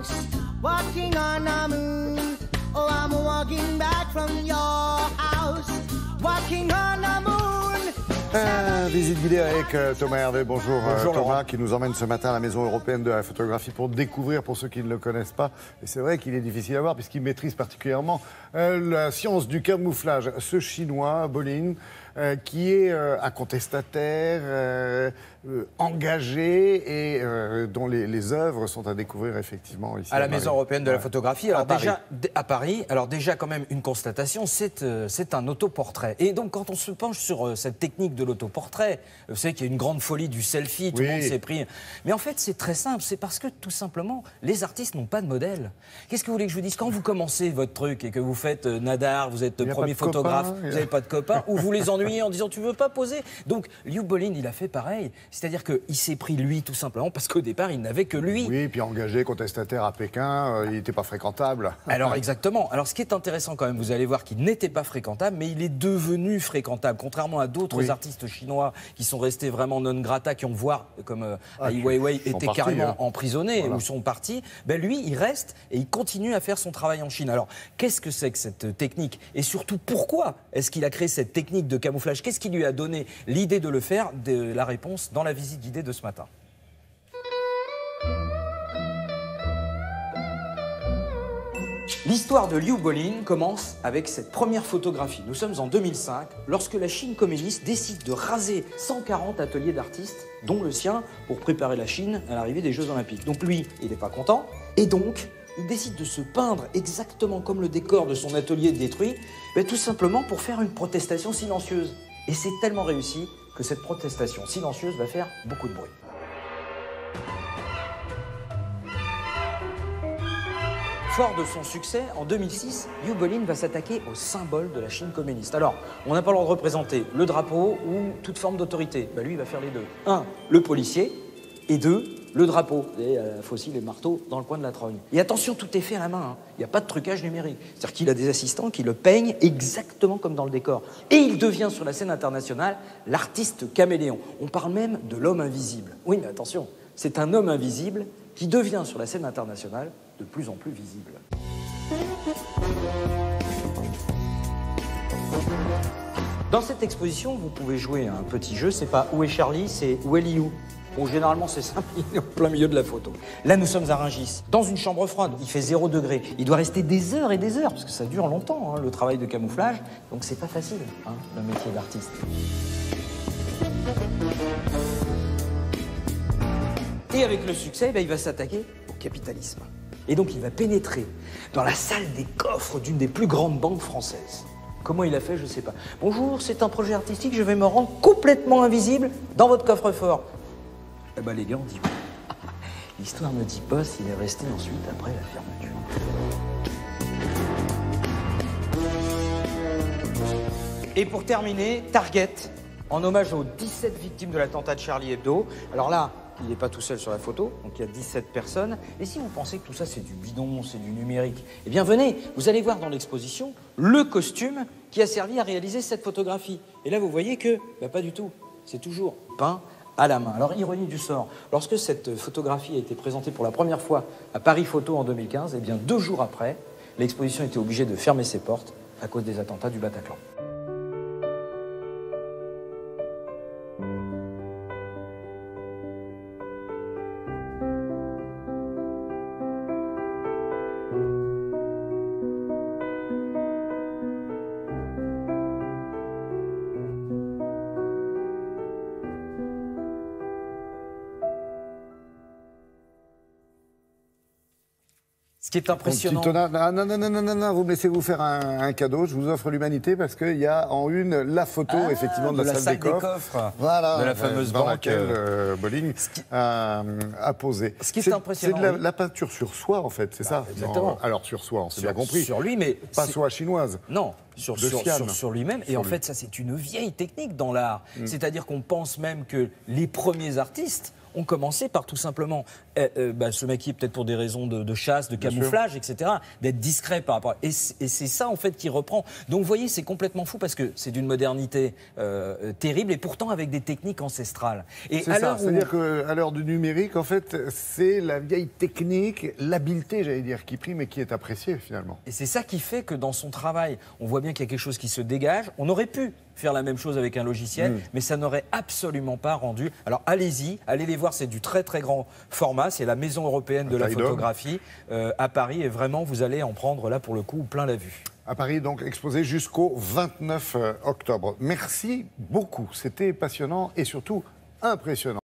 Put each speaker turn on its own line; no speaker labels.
house, walking on the moon. Oh, I'm walking back from your house, walking on the moon.
Visite guidée avec Thomas Hervé. Bonjour,
Bonjour
Thomas,
Laurent.
qui nous emmène ce matin à la Maison européenne de la photographie pour découvrir, pour ceux qui ne le connaissent pas, et c'est vrai qu'il est difficile à voir puisqu'il maîtrise particulièrement la science du camouflage. Ce Chinois, Bolin, qui est un contestataire, engagé et dont les œuvres sont à découvrir effectivement ici
À la Maison européenne de la photographie. Alors
à
Paris, alors déjà quand même une constatation, c'est un autoportrait. Et donc quand on se penche sur cette technique de l'autoportrait, vous savez qu'il y a une grande folie du selfie, tout le monde s'est pris. Mais en fait c'est très simple, c'est parce que tout simplement les artistes n'ont pas de modèle. Qu'est-ce que vous voulez que je vous dise? Quand vous commencez votre truc et que vous faites Nadar, vous êtes premier photographe, vous n'avez pas de copains, ou vous les ennuyez en disant tu veux pas poser. Donc Liu Bolin il a fait pareil, c'est-à-dire qu'il s'est pris lui tout simplement parce qu'au départ il n'avait que lui.
Oui, puis engagé, contestataire à Pékin, il n'était pas fréquentable.
Alors exactement. Alors ce qui est intéressant quand même, vous allez voir qu'il n'était pas fréquentable, mais il est devenu fréquentable, contrairement à d'autres artistes chinois qui sont restés vraiment non grata, qui ont voire comme Ai Weiwei été carrément emprisonnés ou sont partis. Ben lui, il reste et il continue à faire son travail en Chine. Alors qu'est-ce que c'est que cette technique et surtout pourquoi est-ce qu'il a créé cette technique de camouflage? Qu'est-ce qui lui a donné l'idée de le faire? La réponse dans la visite guidée de ce matin. L'histoire de Liu Bolin commence avec cette première photographie. Nous sommes en 2005, lorsque la Chine communiste décide de raser 140 ateliers d'artistes, dont le sien, pour préparer la Chine à l'arrivée des Jeux Olympiques. Donc lui, il n'est pas content, et donc il décide de se peindre exactement comme le décor de son atelier détruit, tout simplement pour faire une protestation silencieuse. Et c'est tellement réussi que cette protestation silencieuse va faire beaucoup de bruit. Fort de son succès, en 2006, Liu Bolin va s'attaquer au symbole de la Chine communiste. Alors, on n'a pas le droit de représenter le drapeau ou toute forme d'autorité. Lui, il va faire les deux. 1, le policier, et 2, le drapeau. Vous avez la faucille, les marteaux dans le coin de la trogne. Et attention, tout est fait à la main. Il n'y a pas de trucage numérique. C'est-à-dire qu'il a des assistants qui le peignent exactement comme dans le décor. Et il devient sur la scène internationale l'artiste caméléon. On parle même de l'homme invisible. Oui, mais attention, c'est un homme invisible qui devient sur la scène internationale de plus en plus visible. Dans cette exposition, vous pouvez jouer à un petit jeu. C'est pas où est Charlie, c'est où est Liu. Bon, généralement, c'est simple, il est en plein milieu de la photo. Là, nous sommes à Rungis, dans une chambre froide. Il fait 0 degré. Il doit rester des heures et des heures, parce que ça dure longtemps, le travail de camouflage. Donc, c'est pas facile, le métier d'artiste. Et avec le succès, il va s'attaquer au capitalisme. Et donc, il va pénétrer dans la salle des coffres d'une des plus grandes banques françaises. Comment il a fait, je ne sais pas. Bonjour, c'est un projet artistique, je vais me rendre complètement invisible dans votre coffre-fort. Les gars, on dit oui. L'histoire ne dit pas s'il est resté ensuite après la fermeture. Et pour terminer, Target, en hommage aux 17 victimes de l'attentat de Charlie Hebdo. Alors là, il n'est pas tout seul sur la photo, donc il y a 17 personnes. Et si vous pensez que tout ça, c'est du bidon, c'est du numérique, eh bien venez, vous allez voir dans l'exposition le costume qui a servi à réaliser cette photographie. Et là, vous voyez que, pas du tout, c'est toujours peint à la main. Alors, ironie du sort, lorsque cette photographie a été présentée pour la première fois à Paris Photo en 2015, eh bien 2 jours après, l'exposition était obligée de fermer ses portes à cause des attentats du Bataclan. Ce qui est impressionnant.
Non, vous me laissez vous faire un cadeau. Je vous offre l'humanité parce qu'il y a en une la photo effectivement de la salle des coffres. Voilà,
de la fameuse
dans
banque
laquelle Bolin a posé.
Ce qui est impressionnant.
C'est de la peinture sur soi en fait, c'est ça.
Exactement.
Alors sur soi, on s'est bien compris.
Sur lui, mais
pas soie chinoise.
Non. Sur lui-même. Et en fait, ça, c'est une vieille technique dans l'art. C'est-à-dire qu'on pense même que les premiers artistes ont commencé par tout simplement se maquiller peut-être pour des raisons de chasse, de camouflage, etc., d'être discret par rapport. Et c'est ça en fait qui reprend. Donc vous voyez, c'est complètement fou parce que c'est d'une modernité terrible et pourtant avec des techniques ancestrales.
C'est ça, c'est-à-dire qu'à l'heure du numérique, en fait, c'est la vieille technique, l'habileté, j'allais dire, qui prime et qui est appréciée finalement.
Et c'est ça qui fait que dans son travail, on voit bien qu'il y a quelque chose qui se dégage. On aurait pu faire la même chose avec un logiciel, mais ça n'aurait absolument pas rendu. Alors allez-y, allez les voir, c'est du très très grand format, c'est la Maison européenne de la photographie à Paris et vraiment vous allez en prendre là pour le coup plein la vue.
À Paris, donc exposé jusqu'au 29 octobre. Merci beaucoup, c'était passionnant et surtout impressionnant.